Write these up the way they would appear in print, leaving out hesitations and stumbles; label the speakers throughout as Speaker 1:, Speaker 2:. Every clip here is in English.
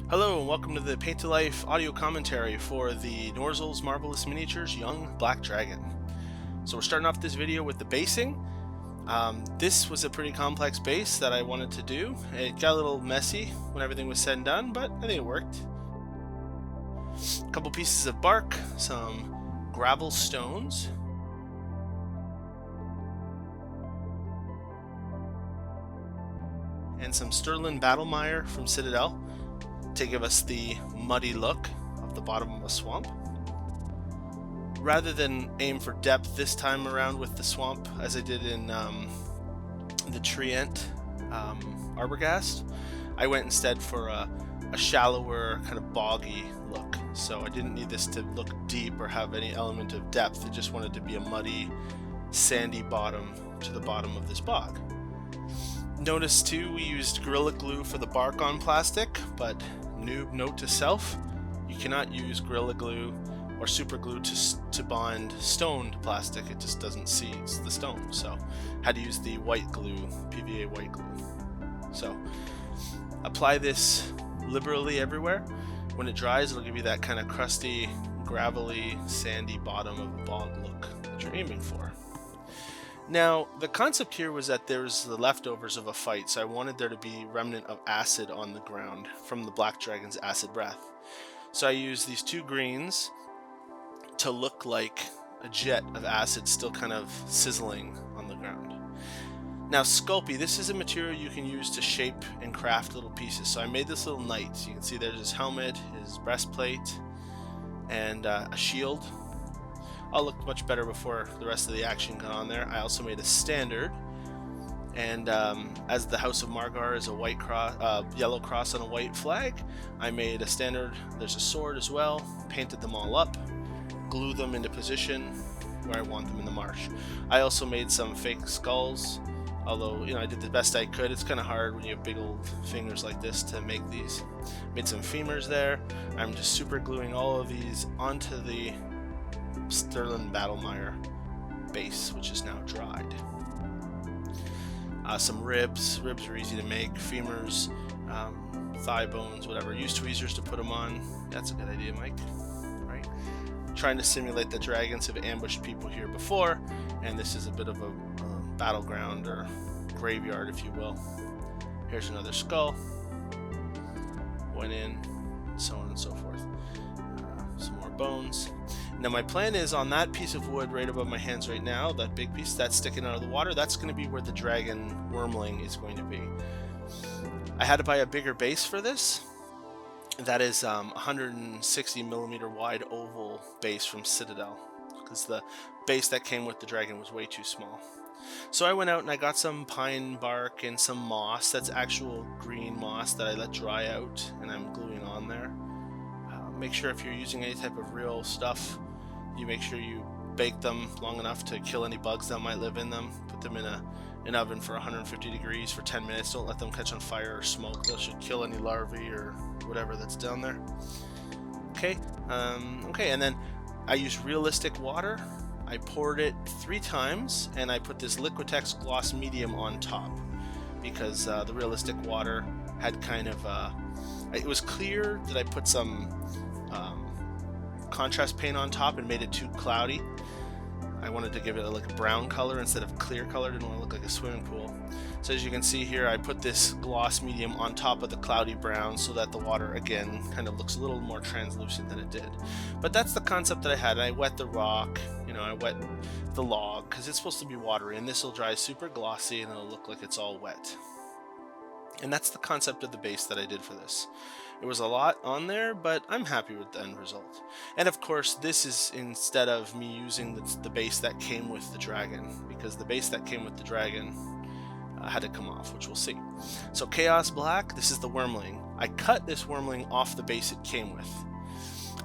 Speaker 1: Hello and welcome to the Paint to Life audio commentary for the NOLZUR'S Marvelous Miniatures Young Black Dragon. So we're starting off this video with the basing. This was a pretty complex base that I wanted to do. It got a little messy when everything was said and done, but I think it worked. A couple pieces of bark, some gravel stones, and some STIRLAND BATTLEMIRE from CITADEL to give us the muddy look of the bottom of a swamp. Rather than aim for depth this time around with the swamp as I did in the Treant Arbogast, I went instead for a shallower kind of boggy look. So I didn't need this to look deep or have any element of depth. I just wanted to be a muddy, sandy bottom to the bottom of this bog. Notice too, we used Gorilla Glue for the bark on plastic, but noob note to self, you cannot use Gorilla Glue or super glue to bond stone to plastic. It just doesn't seize the stone, so had to use the white glue, PVA white glue. So apply this liberally everywhere. When it dries, it'll give you that kind of crusty, gravelly, sandy bottom of a bog look that you're aiming for. Now, the concept here was that there's the leftovers of a fight, so I wanted there to be remnant of acid on the ground from the Black Dragon's acid breath. So I used these two greens to look like a jet of acid still kind of sizzling on the ground. Now, SCULPEY, this is a material you can use to shape and craft little pieces. So I made this little knight. You can see there's his helmet, his breastplate, and a shield. All looked much better before the rest of the action got on there. I also made a standard, and as the House of MORGHAST is a white cross, yellow cross on a white flag, I made a standard. There's a sword as well. Painted them all up, glued them into position where I want them in the marsh. I also made some fake skulls, although I did the best I could. It's kind of hard when you have big old fingers like this to make these. Made some femurs there. I'm just super gluing all of these onto the STIRLAND BATTLEMIRE base, which is now dried. Some ribs are easy to make. Femurs, thigh bones, whatever. Use tweezers to put them on. That's a good idea, Mike. Right? Trying to simulate that dragons have ambushed people here before, and this is a bit of a battleground or graveyard, if you will. Here's another skull. Went in, so on and so forth. Some more bones. Now my plan is on that piece of wood right above my hands right now, that big piece that's sticking out of the water, that's going to be where the dragon wormling is going to be. I had to buy a bigger base for this. That is 160 millimeter wide oval base from CITADEL, because the base that came with the dragon was way too small. So I went out and I got some pine bark and some moss. That's actual green moss that I let dry out and I'm gluing on there. Make sure if you're using any type of real stuff, you make sure you bake them long enough to kill any bugs that might live in them. Put them in an oven for 150 degrees for 10 minutes. Don't let them catch on fire or smoke. Those should kill any larvae or whatever that's down there. Okay, and then I used realistic water. I poured it 3 times and I put this LIQUITEX gloss medium on top because the realistic water had kind of it was clear that I put some contrast paint on top and made it too cloudy. I wanted to give it like a brown color instead of clear color. Didn't want to look like a swimming pool. So as you can see here, I put this gloss medium on top of the cloudy brown so that the water again kind of looks a little more translucent than it did. But that's the concept that I had. I wet the rock, I wet the log because it's supposed to be watery, and this will dry super glossy and it'll look like it's all wet. And that's the concept of the base that I did for this. It was a lot on there, but I'm happy with the end result. And of course, this is instead of me using the base that came with the dragon, because the base that came with the dragon had to come off, which we'll see. So Chaos Black, this is the wormling. I cut this wormling off the base it came with.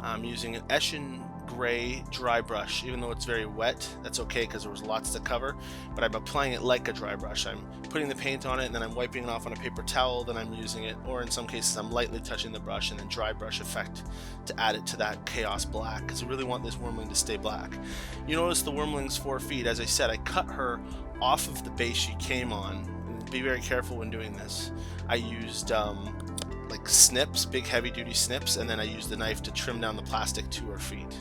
Speaker 1: I'm using an ESHIN gray dry brush. Even though it's very wet, that's okay because there was lots to cover, but I'm applying it like a dry brush. I'm putting the paint on it and then I'm wiping it off on a paper towel, then I'm using it, or in some cases I'm lightly touching the brush and then dry brush effect to add it to that Chaos Black, because I really want this wormling to stay black. You notice the wormling's 4 feet. As I said, I cut her off of the base she came on, and be very careful when doing this. I used like snips, big heavy duty snips, and then I used the knife to trim down the plastic to her feet.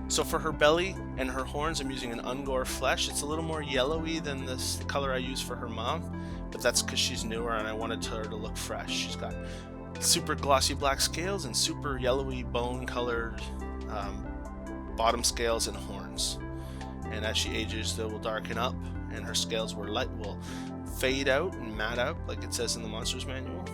Speaker 1: So for her belly and her horns, I'm using an UNGOR flesh. It's a little more yellowy than this color I use for her mom, but that's because she's newer and I wanted her to look fresh. She's got super glossy black scales and super yellowy bone colored bottom scales and horns. And as she ages, they will darken up and her scales will fade out and matte out like it says in the Monsters Manual.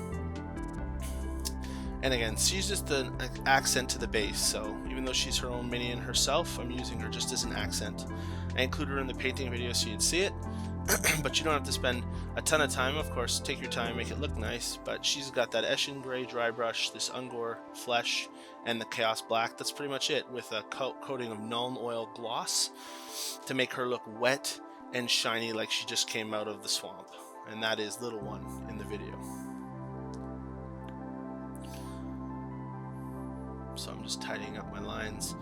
Speaker 1: And again, she's just an accent to the base, so even though she's her own minion herself, I'm using her just as an accent. I included her in the painting video so you'd see it, but you don't have to spend a ton of time. Of course, take your time, make it look nice, but she's got that ESHIN gray dry brush, this UNGOR flesh, and the Chaos Black. That's pretty much it, with a coating of NULN oil gloss to make her look wet and shiny like she just came out of the swamp. And that is Little One in the video. So I'm just tidying up my lines,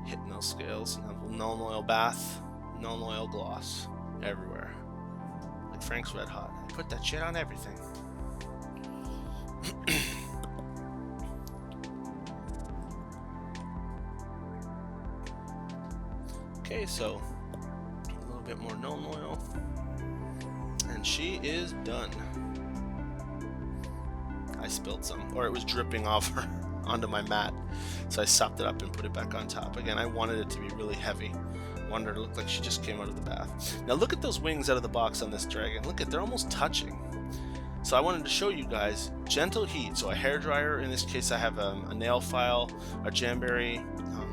Speaker 1: hitting those scales, and have a NULN oil bath, NULN oil gloss everywhere. Like Frank's Red Hot. I put that shit on everything. Okay, so a little bit more NULN oil, and she is done. I spilled some, or it was dripping off her onto my mat, so I sopped it up and put it back on top. Again, I wanted it to be really heavy. I wanted her to look like she just came out of the bath. Now look at those wings out of the box on this dragon. Look at, they're almost touching. So I wanted to show you guys gentle heat. So a hairdryer, in this case I have a nail file, a Jamberry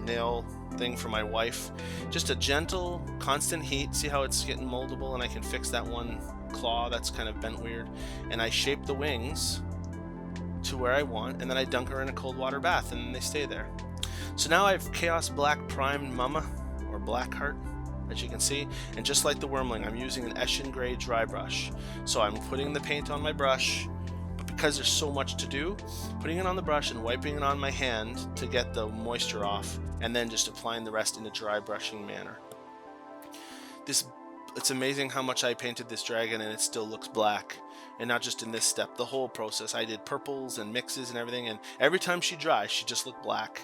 Speaker 1: nail thing for my wife. Just a gentle, constant heat. See how it's getting moldable, and I can fix that one claw that's kind of bent weird. And I shape the wings to where I want, and then I dunk her in a cold water bath, and they stay there. So now I have Chaos Black primed Mama, or Blackheart, as you can see, and just like the Wormling, I'm using an ESHIN gray dry brush. So I'm putting the paint on my brush, but because there's so much to do, putting it on the brush and wiping it on my hand to get the moisture off, and then just applying the rest in a dry brushing manner. It's amazing how much I painted this dragon and it still looks black. And not just in this step, the whole process. I did purples and mixes and everything, and every time she dries, she just looked black.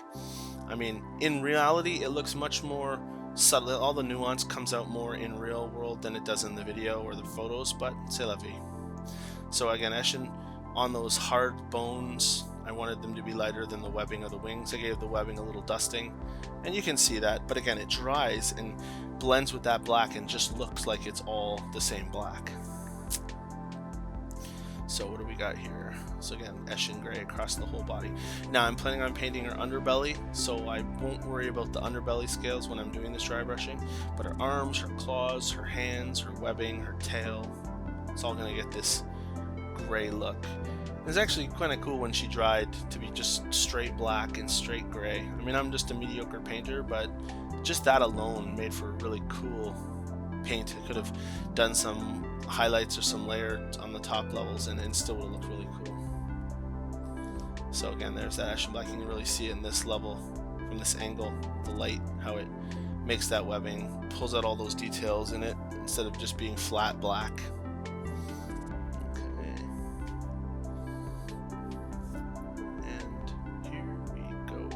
Speaker 1: I mean, in reality, it looks much more subtle. All the nuance comes out more in real world than it does in the video or the photos, but c'est la vie. So again, ESHIN on those hard bones, I wanted them to be lighter than the webbing of the wings. I gave the webbing a little dusting, and you can see that, but again, it dries and blends with that black and just looks like it's all the same black. So what do we got here? So again, ESHIN gray across the whole body. Now I'm planning on painting her underbelly, so I won't worry about the underbelly scales when I'm doing this dry brushing, but her arms, her claws, her hands, her webbing, her tail, it's all gonna get this gray look. It's actually kind of cool when she dried to be just straight black and straight gray. I mean, I'm just a mediocre painter, but just that alone made for a really cool paint. I could have done some highlights or some layer on the top levels and still would look really cool. So again, there's that ESHIN black. You can really see it in this level from this angle, the light, how it makes that webbing, pulls out all those details in it instead of just being flat black. Okay. And here we go.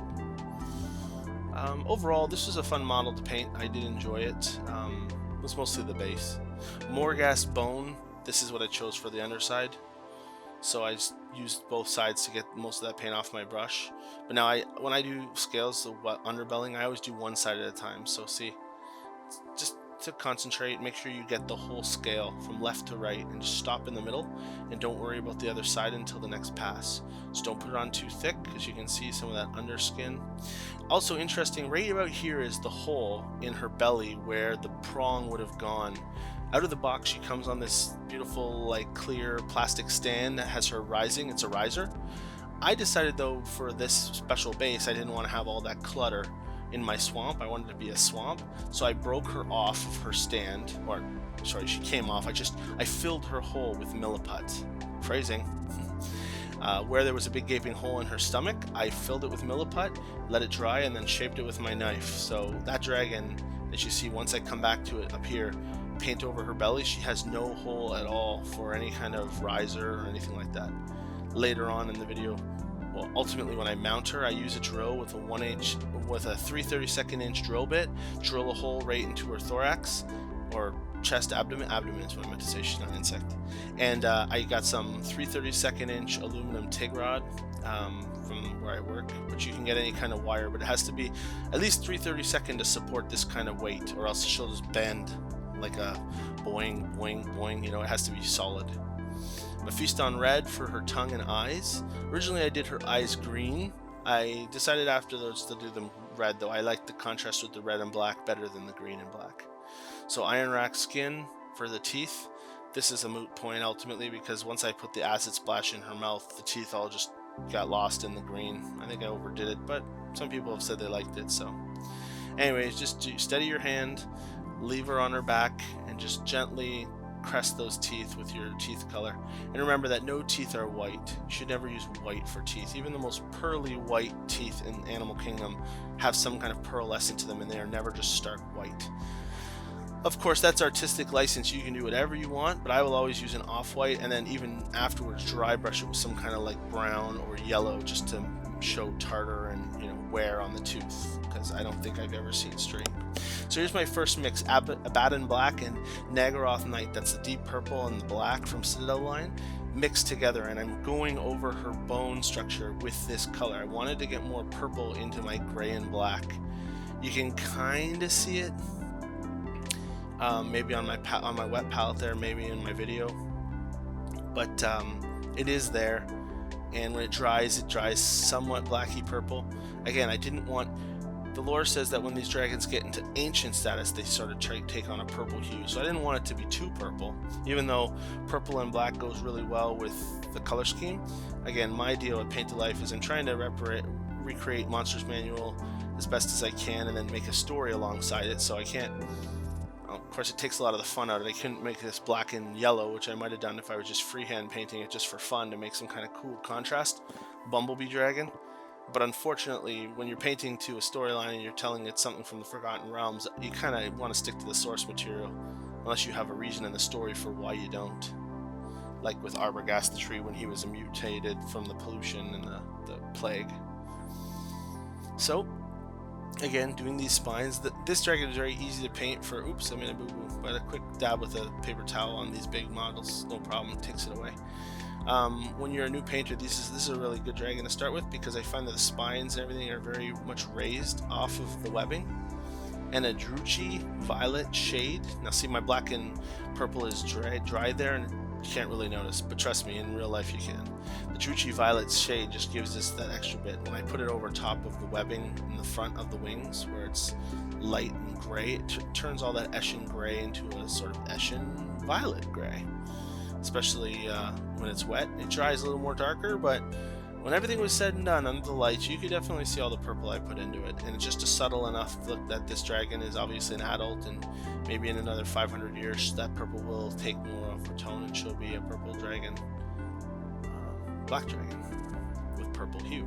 Speaker 1: Overall, this was a fun model to paint. I did enjoy it. It was mostly the base. MORGHAST bone, this is what I chose for the underside. So I just used both sides to get most of that paint off my brush. But now when I do scales, so underbelling, I always do one side at a time. So see, just to concentrate, make sure you get the whole scale from left to right and just stop in the middle and don't worry about the other side until the next pass. Just don't put it on too thick because you can see some of that underskin. Also interesting, right about here is the hole in her belly where the prong would have gone. Out of the box, she comes on this beautiful, like, clear plastic stand that has her rising. It's a riser. I decided, though, for this special base, I didn't want to have all that clutter in my swamp. I wanted it to be a swamp, so I broke her off of her stand, or sorry, she came off. I filled her hole with milliput. Phrasing. Where there was a big gaping hole in her stomach, I filled it with milliput, let it dry, and then shaped it with my knife. So that dragon, as you see, once I come back to it up here, paint over her belly, she has no hole at all for any kind of riser or anything like that. later on in the video. Well, ultimately when I mount her, I use a drill with a 3/32 inch drill bit, drill a hole right into her thorax, or chest, abdomen is what I meant to say, she's not an insect. And I got some 3/32 inch aluminum TIG rod from where I work, but you can get any kind of wire, but it has to be at least 3/32 to support this kind of weight, or else she'll just bend like a boing, boing, boing, you know, it has to be solid. MEPHISTON red for her tongue and eyes. Originally I did her eyes green. I decided afterwards to do them red, though I like the contrast with the red and black better than the green and black. So IONRACH skin for the teeth. This is a moot point ultimately, because once I put the acid splash in her mouth, the teeth all just got lost in the green. I think I overdid it, but some people have said they liked it. So anyways, just steady your hand, leave her on her back, and just gently crest those teeth with your teeth color. And remember that no teeth are white. You should never use white for teeth. Even the most pearly white teeth in Animal Kingdom have some kind of pearlescent to them, and they are never just stark white. Of course, that's artistic license. You can do whatever you want, but I will always use an off-white, and then even afterwards dry brush it with some kind of like brown or yellow, just to show tartar and, you know, wear on the tooth, because I don't think I've ever seen straight. So here's my first mix, ABADDON black and NAGGAROTH night. That's the deep purple and the black from Citadel line mixed together, and I'm going over her bone structure with this color. I wanted to get more purple into my gray and black. You can kind of see it maybe on my wet palette there, maybe in my video, but it is there. And when it dries somewhat blacky purple. Again, I didn't want, the lore says that when these dragons get into ancient status, they sort of take on a purple hue, so I didn't want it to be too purple, even though purple and black goes really well with the color scheme. Again, my deal at Paint to Life is I'm trying to recreate Monsters Manual as best as I can, and then make a story alongside it, so I can't, of course it takes a lot of the fun out of it. I couldn't make this black and yellow, which I might have done if I was just freehand painting it just for fun, to make some kind of cool contrast bumblebee dragon. But unfortunately, when you're painting to a storyline and you're telling it something from the Forgotten Realms, you kind of want to stick to the source material, unless you have a reason in the story for why you don't. Like with Arbogast the tree when he was mutated from the pollution and the plague. So, again, doing these spines. This dragon is very easy to paint for, oops, I made a boo-boo, but a quick dab with a paper towel on these big models, no problem, takes it away. When you're a new painter, this is a really good dragon to start with, because I find that the spines and everything are very much raised off of the webbing. And a DRUCHII violet shade. Now see, my black and purple is dry there, and you can't really notice, but trust me, in real life you can. The DRUCHII violet shade just gives us that extra bit. When I put it over top of the webbing in the front of the wings, where it's light and gray, it turns all that ESHIN gray into a sort of ESHIN violet gray. Especially when it's wet. It dries a little more darker, but when everything was said and done under the lights, you could definitely see all the purple I put into it. And it's just a subtle enough look that this dragon is obviously an adult, and maybe in another 500 years that purple will take more of her tone and she'll be a purple dragon, black dragon with purple hue.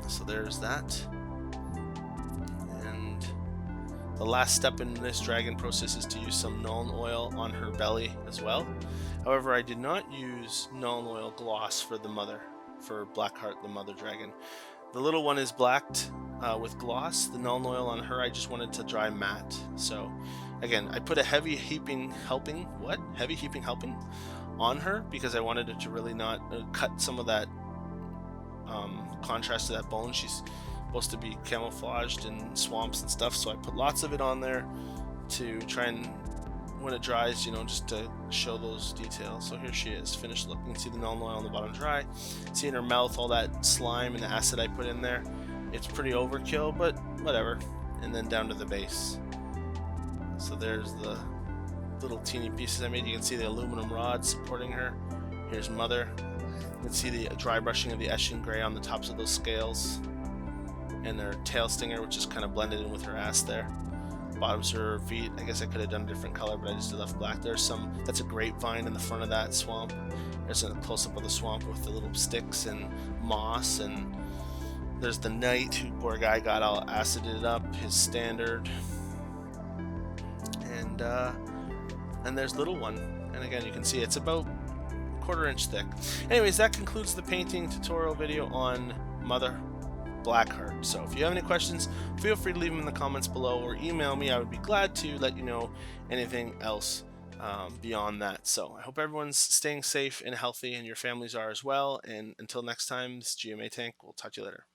Speaker 1: So there's that. And the last step in this dragon process is to use some NULN oil on her belly as well. However, I did not use NULN oil gloss for the mother, for Blackheart, the mother dragon. The little one is blacked with gloss. The NULN oil on her, I just wanted to dry matte. So again, I put a heavy heaping helping on her, because I wanted it to really not cut some of that contrast to that bone. She's supposed to be camouflaged in swamps and stuff, so I put lots of it on there to try and, when it dries, you know, just to show those details. So here she is, finished look. You can see the NULN oil on the bottom dry. See in her mouth all that slime and the acid I put in there. It's pretty overkill, but whatever. And then down to the base. So there's the little teeny pieces I made. You can see the aluminum rod supporting her. Here's mother. You can see the dry brushing of the ESHIN gray on the tops of those scales. And their tail stinger, which is kind of blended in with her ass there. Bottoms are her feet. I guess I could have done a different color, but I just left black. There's some, that's a grapevine in the front of that swamp. There's a close-up of the swamp with the little sticks and moss, and there's the knight, who, poor guy, got all acided up, his standard. And there's little one. And again, you can see it's about 1/4 inch thick. Anyways, that concludes the painting tutorial video on Mother Blackheart. So if you have any questions, feel free to leave them in the comments below or email me. I would be glad to let you know anything else beyond that. So I hope everyone's staying safe and healthy, and your families are as well. And until next time, this is GMA Tank. We'll talk to you later.